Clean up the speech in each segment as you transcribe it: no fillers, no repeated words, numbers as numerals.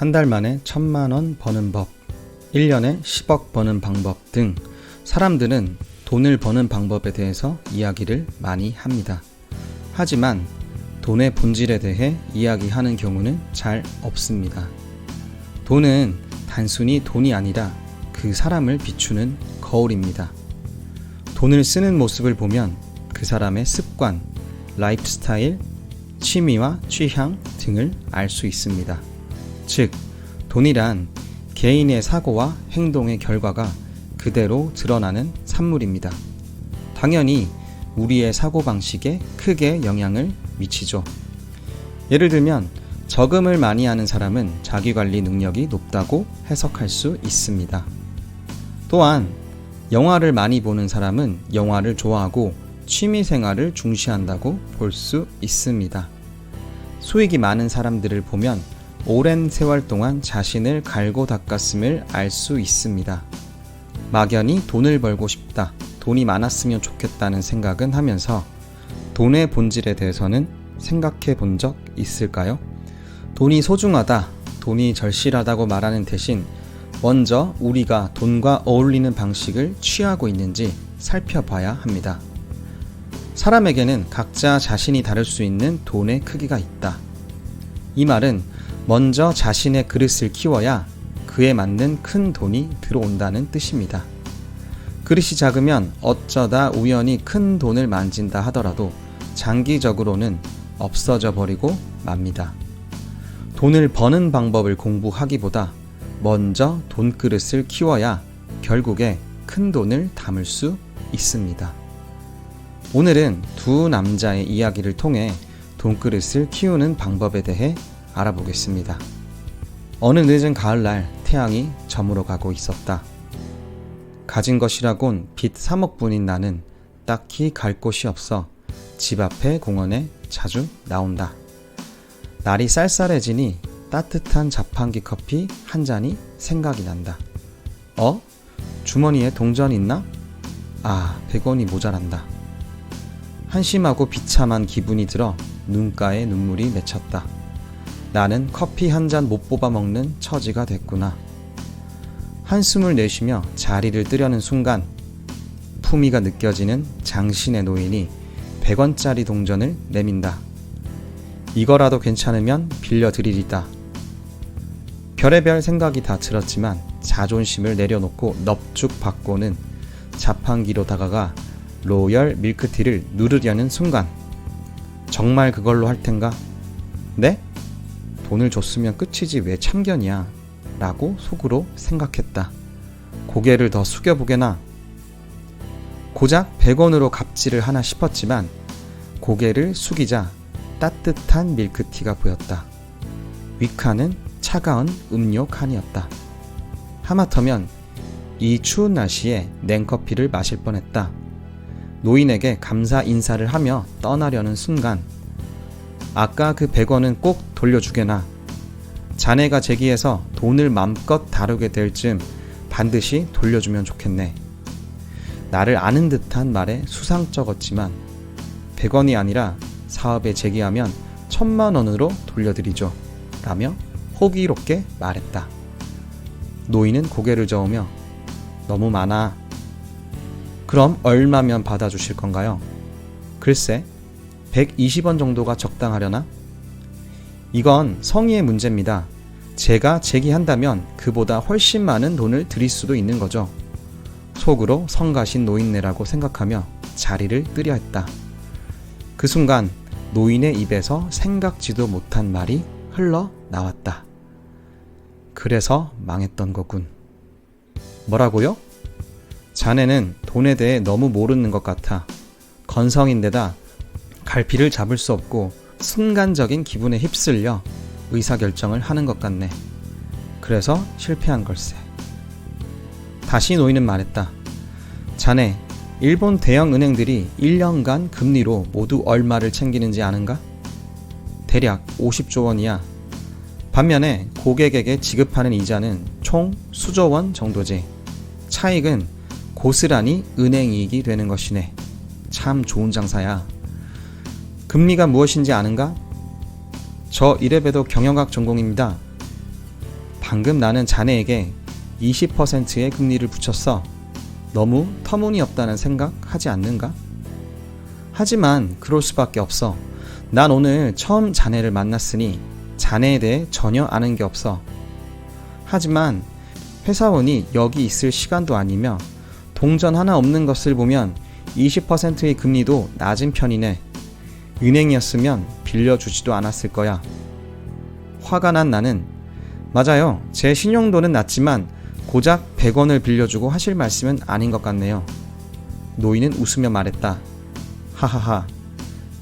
한 달 만에 1,000만 원 버는 법, 1년에 10억 버는 방법 등 사람들은 돈을 버는 방법에 대해서 이야기를 많이 합니다. 하지만 돈의 본질에 대해 이야기하는 경우는 잘 없습니다. 돈은 단순히 돈이 아니라 그 사람을 비추는 거울입니다. 돈을 쓰는 모습을 보면 그 사람의 습관, 라이프 스타일, 취미와 취향 등을 알 수 있습니다. 즉, 돈이란 개인의 사고와 행동의 결과가 그대로 드러나는 산물입니다. 당연히 우리의 사고방식에 크게 영향을 미치죠. 예를 들면 저금을 많이 하는 사람은 자기관리 능력이 높다고 해석할 수 있습니다. 또한 영화를 많이 보는 사람은 영화를 좋아하고 취미생활을 중시한다고 볼 수 있습니다. 수익이 많은 사람들을 보면 오랜 세월 동안 자신을 갈고 닦았음을 알 수 있습니다. 막연히 돈을 벌고 싶다, 돈이 많았으면 좋겠다는 생각은 하면서 돈의 본질에 대해서는 생각해 본 적 있을까요? 돈이 소중하다, 돈이 절실하다고 말하는 대신 먼저 우리가 돈과 어울리는 방식을 취하고 있는지 살펴봐야 합니다. 사람에게는 각자 자신이 다룰 수 있는 돈의 크기가 있다. 이 말은 먼저 자신의 그릇을 키워야 그에 맞는 큰 돈이 들어온다는 뜻입니다. 그릇이 작으면 어쩌다 우연히 큰 돈을 만진다 하더라도 장기적으로는 없어져 버리고 맙니다. 돈을 버는 방법을 공부하기보다 먼저 돈그릇을 키워야 결국에 큰 돈을 담을 수 있습니다. 오늘은 두 남자의 이야기를 통해 돈그릇을 키우는 방법에 대해 알아보겠습니다. 어느 늦은 가을날 태양이 저물어 가고 있었다. 가진 것이라곤 빚 3억분인 나는 딱히 갈 곳이 없어 집 앞에 공원에 자주 나온다. 날이 쌀쌀해지니 따뜻한 자판기 커피 한 잔이 생각이 난다. 주머니에 동전 있나? 100원이 모자란다. 한심하고 비참한 기분이 들어 눈가에 눈물이 맺혔다. 나는 커피 한 잔 못 뽑아 먹는 처지가 됐구나. 한숨을 내쉬며 자리를 뜨려는 순간 품위가 느껴지는 장신의 노인이 100원짜리 동전을 내민다. 이거라도 괜찮으면 빌려드리리다. 별의별 생각이 다 들었지만 자존심을 내려놓고 넙죽 받고는 자판기로 다가가 로열 밀크티를 누르려는 순간 정말 그걸로 할 텐가? 네? 돈을 줬으면 끝이지 왜 참견이야? 라고 속으로 생각했다. 고개를 더 숙여보게나. 고작 100원으로 갑질을 하나 싶었지만 고개를 숙이자 따뜻한 밀크티가 보였다. 위칸은 차가운 음료 칸이었다. 하마터면 이 추운 날씨에 냉커피를 마실 뻔했다. 노인에게 감사 인사를 하며 떠나려는 순간 아까 그 100원은 꼭 돌려주게나. 자네가 제기해서 돈을 맘껏 다루게 될 즈음 반드시 돌려주면 좋겠네. 나를 아는 듯한 말에 수상쩍었지만 100원이 아니라 사업에 제기하면 1,000만 원으로 돌려드리죠. 라며 호기롭게 말했다. 노인은 고개를 저으며 너무 많아. 그럼 얼마면 받아주실 건가요? 글쎄, 120원 정도가 적당하려나? 이건 성의의 문제입니다. 제가 제기한다면 그보다 훨씬 많은 돈을 드릴 수도 있는 거죠. 속으로 성가신 노인네라고 생각하며 자리를 뜨려 했다. 그 순간 노인의 입에서 생각지도 못한 말이 흘러나왔다. 그래서 망했던 거군. 뭐라고요? 자네는 돈에 대해 너무 모르는 것 같아. 건성인데다 갈피를 잡을 수 없고 순간적인 기분에 휩쓸려 의사결정을 하는 것 같네. 그래서 실패한 걸세. 다시 노인은 말했다. 자네, 일본 대형 은행들이 1년간 금리로 모두 얼마를 챙기는지 아는가? 대략 50조 원이야. 반면에 고객에게 지급하는 이자는 총 수조 원 정도지. 차익은 고스란히 은행이익이 되는 것이네. 참 좋은 장사야. 금리가 무엇인지 아는가? 저 이래봬도 경영학 전공입니다. 방금 나는 자네에게 20%의 금리를 붙였어. 너무 터무니없다는 생각 하지 않는가? 하지만 그럴 수밖에 없어. 난 오늘 처음 자네를 만났으니 자네에 대해 전혀 아는 게 없어. 하지만 회사원이 여기 있을 시간도 아니며 동전 하나 없는 것을 보면 20%의 금리도 낮은 편이네. 은행이었으면 빌려주지도 않았을 거야. 화가 난 나는 맞아요. 제 신용도는 낮지만 고작 100원을 빌려주고 하실 말씀은 아닌 것 같네요. 노인은 웃으며 말했다. 하하하.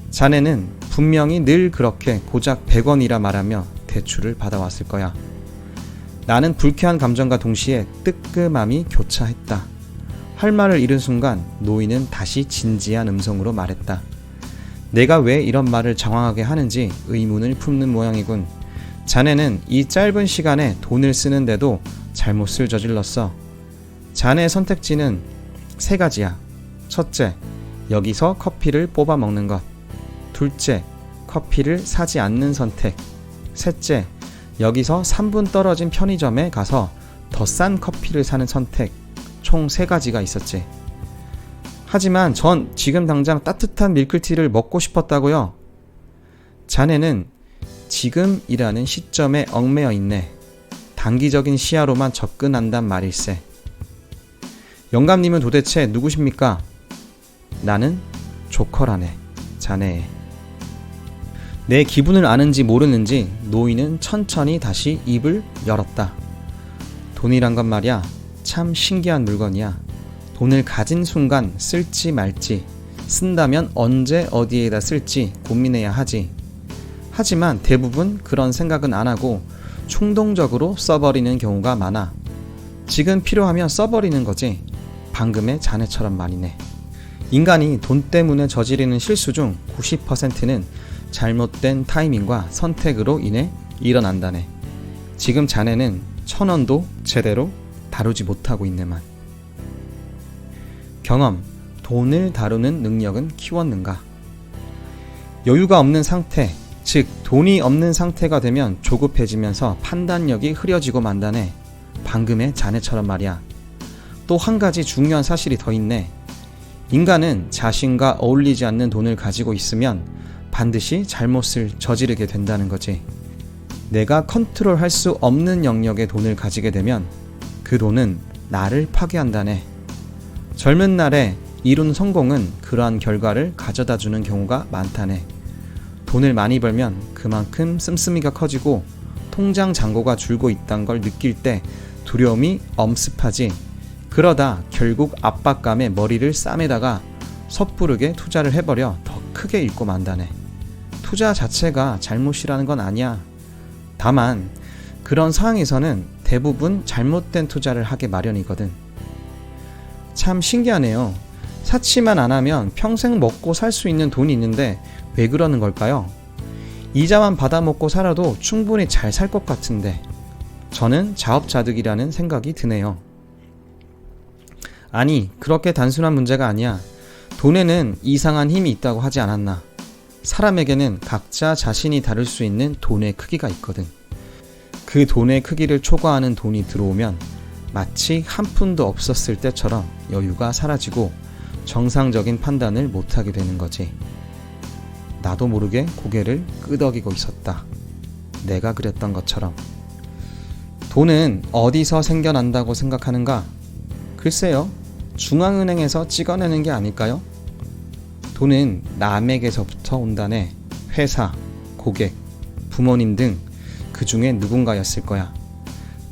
자네는 분명히 늘 그렇게 고작 100원이라 말하며 대출을 받아왔을 거야. 나는 불쾌한 감정과 동시에 뜨끔함이 교차했다. 할 말을 잃은 순간 노인은 다시 진지한 음성으로 말했다. 내가 왜 이런 말을 장황하게 하는지 의문을 품는 모양이군. 자네는 이 짧은 시간에 돈을 쓰는데도 잘못을 저질렀어. 자네의 선택지는 3가지야. 첫째, 여기서 커피를 뽑아 먹는 것. 둘째, 커피를 사지 않는 선택. 셋째, 여기서 3분 떨어진 편의점에 가서 더 싼 커피를 사는 선택. 총 3가지가 있었지. 하지만 전 지금 당장 따뜻한 밀크티를 먹고 싶었다고요. 자네는 지금이라는 시점에 얽매여 있네. 단기적인 시야로만 접근한단 말일세. 영감님은 도대체 누구십니까? 나는 조커라네. 자네. 내 기분을 아는지 모르는지 노인은 천천히 다시 입을 열었다. 돈이란 건 말이야. 참 신기한 물건이야. 돈을 가진 순간 쓸지 말지, 쓴다면 언제 어디에다 쓸지 고민해야 하지. 하지만 대부분 그런 생각은 안 하고 충동적으로 써버리는 경우가 많아. 지금 필요하면 써버리는 거지. 방금의 자네처럼 말이네. 인간이 돈 때문에 저지르는 실수 중 90%는 잘못된 타이밍과 선택으로 인해 일어난다네. 지금 자네는 1,000원도 제대로 다루지 못하고 있네만. 경험, 돈을 다루는 능력은 키웠는가? 여유가 없는 상태, 즉 돈이 없는 상태가 되면 조급해지면서 판단력이 흐려지고 만다네. 방금의 자네처럼 말이야. 또 한 가지 중요한 사실이 더 있네. 인간은 자신과 어울리지 않는 돈을 가지고 있으면 반드시 잘못을 저지르게 된다는 거지. 내가 컨트롤할 수 없는 영역의 돈을 가지게 되면 그 돈은 나를 파괴한다네. 젊은 날에 이룬 성공은 그러한 결과를 가져다 주는 경우가 많다네. 돈을 많이 벌면 그만큼 씀씀이가 커지고 통장 잔고가 줄고 있다는 걸 느낄 때 두려움이 엄습하지. 그러다 결국 압박감에 머리를 싸매다가 섣부르게 투자를 해버려 더 크게 잃고 만다네. 투자 자체가 잘못이라는 건 아니야. 다만 그런 상황에서는 대부분 잘못된 투자를 하게 마련이거든. 참 신기하네요. 사치만 안 하면 평생 먹고 살 수 있는 돈이 있는데 왜 그러는 걸까요? 이자만 받아먹고 살아도 충분히 잘 살 것 같은데. 저는 자업자득이라는 생각이 드네요. 아니, 그렇게 단순한 문제가 아니야. 돈에는 이상한 힘이 있다고 하지 않았나. 사람에게는 각자 자신이 다룰 수 있는 돈의 크기가 있거든. 그 돈의 크기를 초과하는 돈이 들어오면 마치 한 푼도 없었을 때처럼 여유가 사라지고 정상적인 판단을 못하게 되는 거지. 나도 모르게 고개를 끄덕이고 있었다. 내가 그랬던 것처럼. 돈은 어디서 생겨난다고 생각하는가? 글쎄요, 중앙은행에서 찍어내는 게 아닐까요? 돈은 남에게서부터 온다네. 회사, 고객, 부모님 등 그 중에 누군가였을 거야.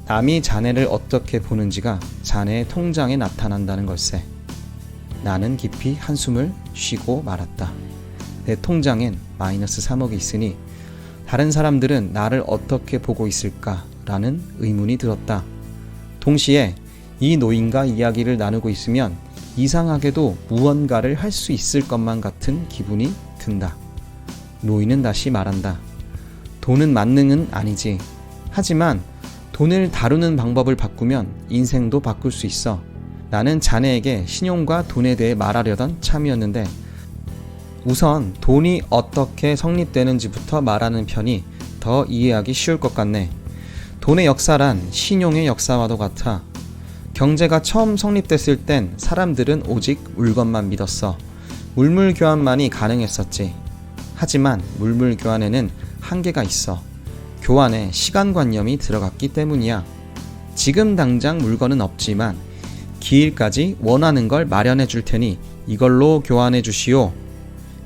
남이 자네를 어떻게 보는지가 자네의 통장에 나타난다는 걸세. 나는 깊이 한숨을 쉬고 말았다. 내 통장엔 마이너스 3억이 있으니 다른 사람들은 나를 어떻게 보고 있을까라는 의문이 들었다. 동시에 이 노인과 이야기를 나누고 있으면 이상하게도 무언가를 할 수 있을 것만 같은 기분이 든다. 노인은 다시 말한다. 돈은 만능은 아니지. 하지만 돈을 다루는 방법을 바꾸면 인생도 바꿀 수 있어. 나는 자네에게 신용과 돈에 대해 말하려던 참이었는데 우선 돈이 어떻게 성립되는지부터 말하는 편이 더 이해하기 쉬울 것 같네. 돈의 역사란 신용의 역사와도 같아. 경제가 처음 성립됐을 땐 사람들은 오직 물건만 믿었어. 물물 교환만이 가능했었지. 하지만 물물 교환에는 한계가 있어. 교환에 시간관념이 들어갔기 때문이야. 지금 당장 물건은 없지만 기일까지 원하는 걸 마련해 줄 테니 이걸로 교환해 주시오.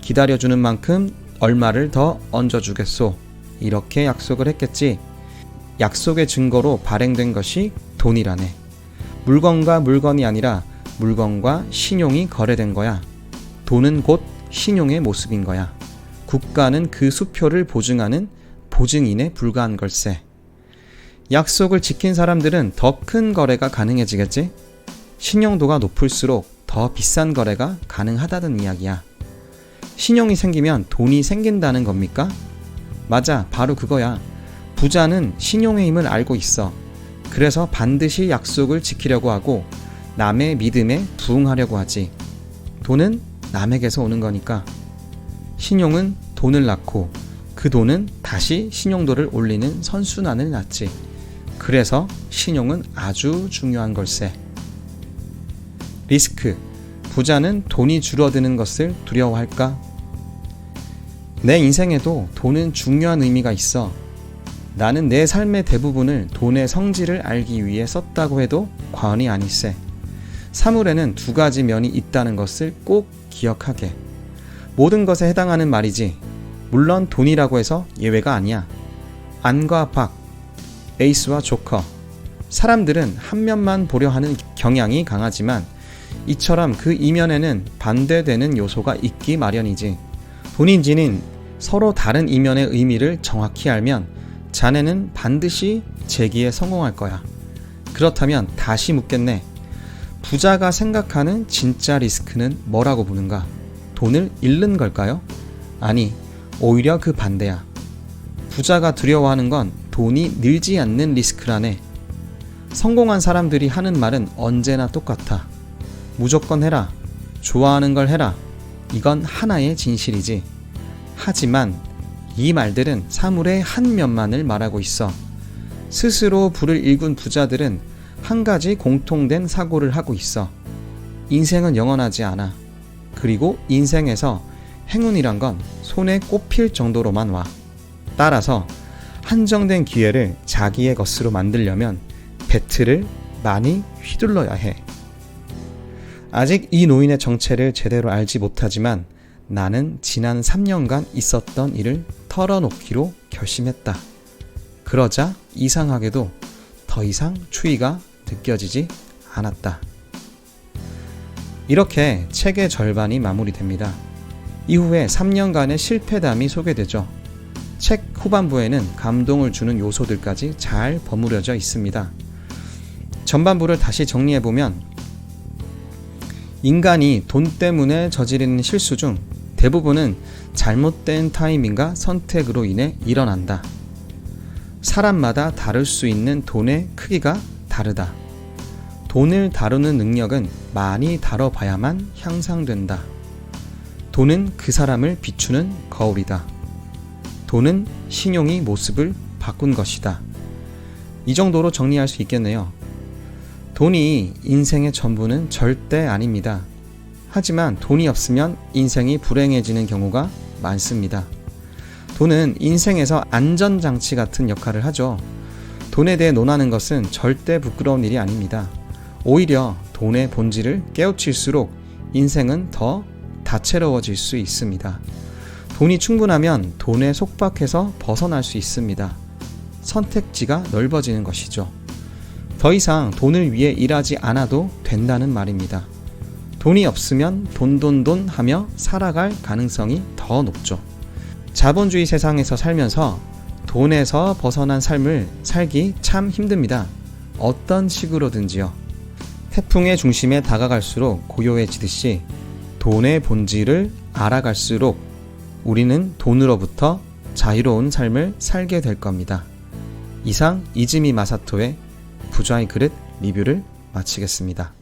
기다려주는 만큼 얼마를 더 얹어주겠소. 이렇게 약속을 했겠지. 약속의 증거로 발행된 것이 돈이라네. 물건과 물건이 아니라 물건과 신용이 거래된 거야. 돈은 곧 신용의 모습인 거야. 국가는 그 수표를 보증하는 보증인에 불과한 걸세. 약속을 지킨 사람들은 더 큰 거래가 가능해지겠지? 신용도가 높을수록 더 비싼 거래가 가능하다는 이야기야. 신용이 생기면 돈이 생긴다는 겁니까? 맞아, 바로 그거야. 부자는 신용의 힘을 알고 있어. 그래서 반드시 약속을 지키려고 하고 남의 믿음에 부응하려고 하지. 돈은 남에게서 오는 거니까. 신용은 돈을 낳고 그 돈은 다시 신용도를 올리는 선순환을 낳지. 그래서 신용은 아주 중요한 걸세. 리스크. 부자는 돈이 줄어드는 것을 두려워할까? 내 인생에도 돈은 중요한 의미가 있어. 나는 내 삶의 대부분을 돈의 성질을 알기 위해 썼다고 해도 과언이 아닐세. 사물에는 두 가지 면이 있다는 것을 꼭 기억하게. 모든 것에 해당하는 말이지. 물론 돈이라고 해서 예외가 아니야. 안과 박, 에이스와 조커. 사람들은 한 면만 보려 하는 경향이 강하지만 이처럼 그 이면에는 반대되는 요소가 있기 마련이지. 돈인지는 서로 다른 이면의 의미를 정확히 알면 자네는 반드시 재기에 성공할 거야. 그렇다면 다시 묻겠네. 부자가 생각하는 진짜 리스크는 뭐라고 보는가? 돈을 잃는 걸까요? 아니, 오히려 그 반대야. 부자가 두려워하는 건 돈이 늘지 않는 리스크라네. 성공한 사람들이 하는 말은 언제나 똑같아. 무조건 해라. 좋아하는 걸 해라. 이건 하나의 진실이지. 하지만 이 말들은 사물의 한 면만을 말하고 있어. 스스로 부를 일군 부자들은 한 가지 공통된 사고를 하고 있어. 인생은 영원하지 않아. 그리고 인생에서 행운이란 건 손에 꼽힐 정도로만 와. 따라서 한정된 기회를 자기의 것으로 만들려면 배틀을 많이 휘둘러야 해. 아직 이 노인의 정체를 제대로 알지 못하지만 나는 지난 3년간 있었던 일을 털어놓기로 결심했다. 그러자 이상하게도 더 이상 추위가 느껴지지 않았다. 이렇게 책의 절반이 마무리됩니다. 이후에 3년간의 실패담이 소개되죠. 책 후반부에는 감동을 주는 요소들까지 잘 버무려져 있습니다. 전반부를 다시 정리해보면 인간이 돈 때문에 저지르는 실수 중 대부분은 잘못된 타이밍과 선택으로 인해 일어난다. 사람마다 다룰 수 있는 돈의 크기가 다르다. 돈을 다루는 능력은 많이 다뤄봐야만 향상된다. 돈은 그 사람을 비추는 거울이다. 돈은 신용이 모습을 바꾼 것이다. 이 정도로 정리할 수 있겠네요. 돈이 인생의 전부는 절대 아닙니다. 하지만 돈이 없으면 인생이 불행해지는 경우가 많습니다. 돈은 인생에서 안전장치 같은 역할을 하죠. 돈에 대해 논하는 것은 절대 부끄러운 일이 아닙니다. 오히려 돈의 본질을 깨우칠수록 인생은 더 다채로워질 수 있습니다. 돈이 충분하면 돈에 속박해서 벗어날 수 있습니다. 선택지가 넓어지는 것이죠. 더 이상 돈을 위해 일하지 않아도 된다는 말입니다. 돈이 없으면 돈 하며 살아갈 가능성이 더 높죠. 자본주의 세상에서 살면서 돈에서 벗어난 삶을 살기 참 힘듭니다. 어떤 식으로든지요. 태풍의 중심에 다가갈수록 고요해지듯이 돈의 본질을 알아갈수록 우리는 돈으로부터 자유로운 삶을 살게 될 겁니다. 이상 이즈미 마사토의 부자의 그릇 리뷰를 마치겠습니다.